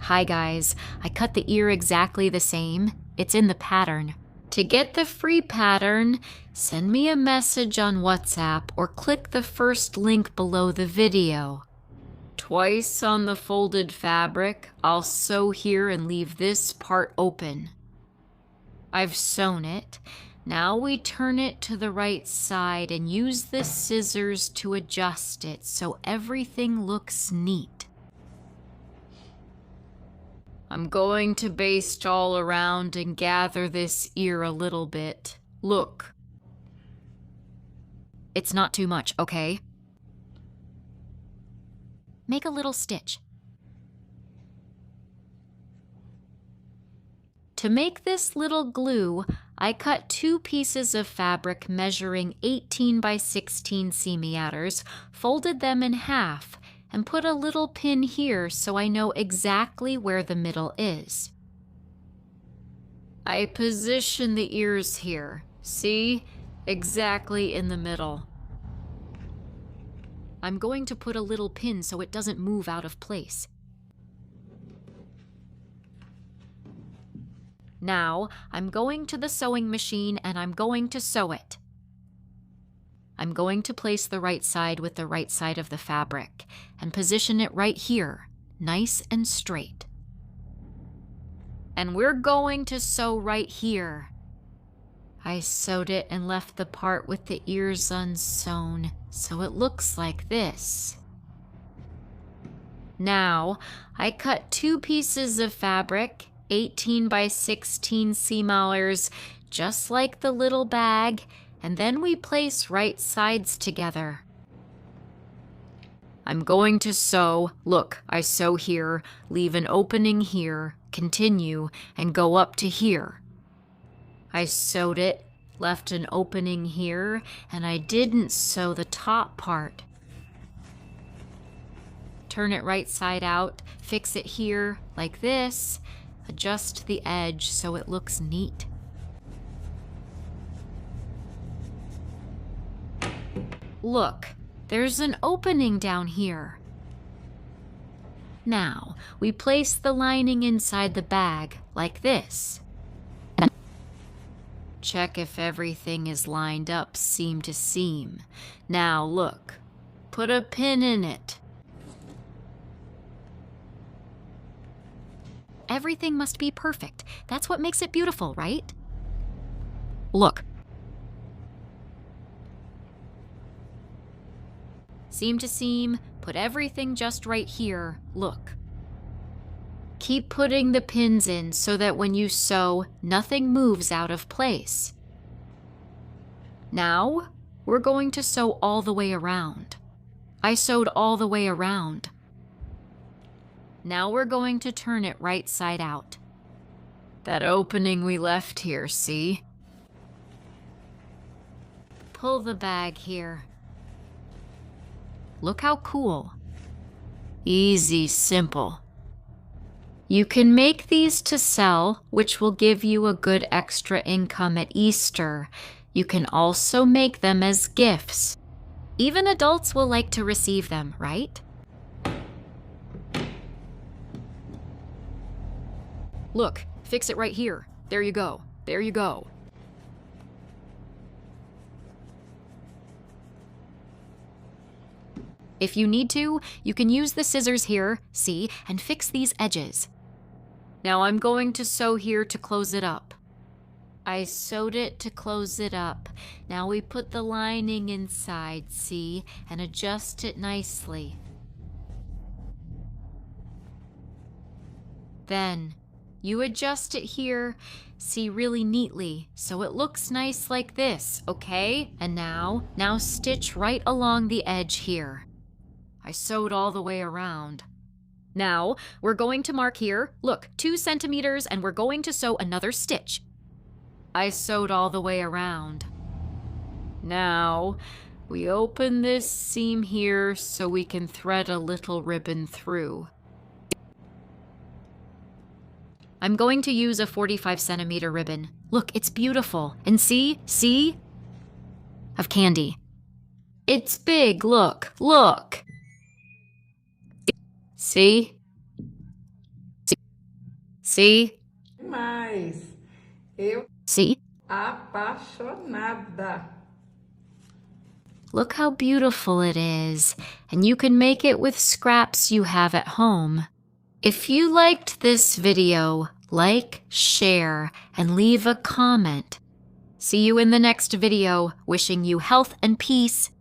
Hi guys, I cut the ear exactly the same. It's in the pattern. To get the free pattern, send me a message on WhatsApp or click the first link below the video. Twice on the folded fabric, I'll sew here and leave this part open. I've sewn it. Now we turn it to the right side and use the scissors to adjust it so everything looks neat. I'm going to baste all around and gather this ear a little bit. Look. It's not too much, okay? Make a little stitch. To make this little glue, I cut 2 pieces of fabric measuring 18 by 16 cm, folded them in half, and put a little pin here so I know exactly where the middle is. I position the ears here, see? Exactly in the middle. I'm going to put a little pin so it doesn't move out of place. Now, I'm going to the sewing machine and I'm going to sew it. I'm going to place the right side with the right side of the fabric and position it right here, nice and straight. And we're going to sew right here. I sewed it and left the part with the ears unsewn, so it looks like this. Now, I cut 2 pieces of fabric, 18 by 16 cm, just like the little bag, and then we place right sides together. I'm going to sew. Look, I sew here, leave an opening here, continue, and go up to here. I sewed it, left an opening here, and I didn't sew the top part. Turn it right side out, fix it here, like this, adjust the edge so it looks neat. Look, there's an opening down here. Now, we place the lining inside the bag, like this. Check if everything is lined up seam to seam. Now look, put a pin in it. Everything must be perfect. That's what makes it beautiful, right? Look. Seam to seam, put everything just right here. Look. Keep putting the pins in so that when you sew, nothing moves out of place. Now, we're going to sew all the way around. I sewed all the way around. Now we're going to turn it right side out. That opening we left here, see? Pull the bag here. Look how cool. Easy, simple. You can make these to sell, which will give you a good extra income at Easter. You can also make them as gifts. Even adults will like to receive them, right? Look, fix it right here. There you go. There you go. If you need to, you can use the scissors here, see, and fix these edges. Now I'm going to sew here to close it up. I sewed it to close it up. Now we put the lining inside, see, and adjust it nicely. Then, you adjust it here, see, really neatly, so it looks nice like this, okay? And now stitch right along the edge here. I sewed all the way around. Now, we're going to mark here, look, 2 centimeters, and we're going to sew another stitch. I sewed all the way around. Now, we open this seam here so we can thread a little ribbon through. I'm going to use a 45 centimeter ribbon. Look, it's beautiful. And see? Of candy. It's big, look. See? See? Mas eu See? apaixonada. Look how beautiful it is, and you can make it with scraps you have at home. If you liked this video, like, share, and leave a comment. See you in the next video, wishing you health and peace.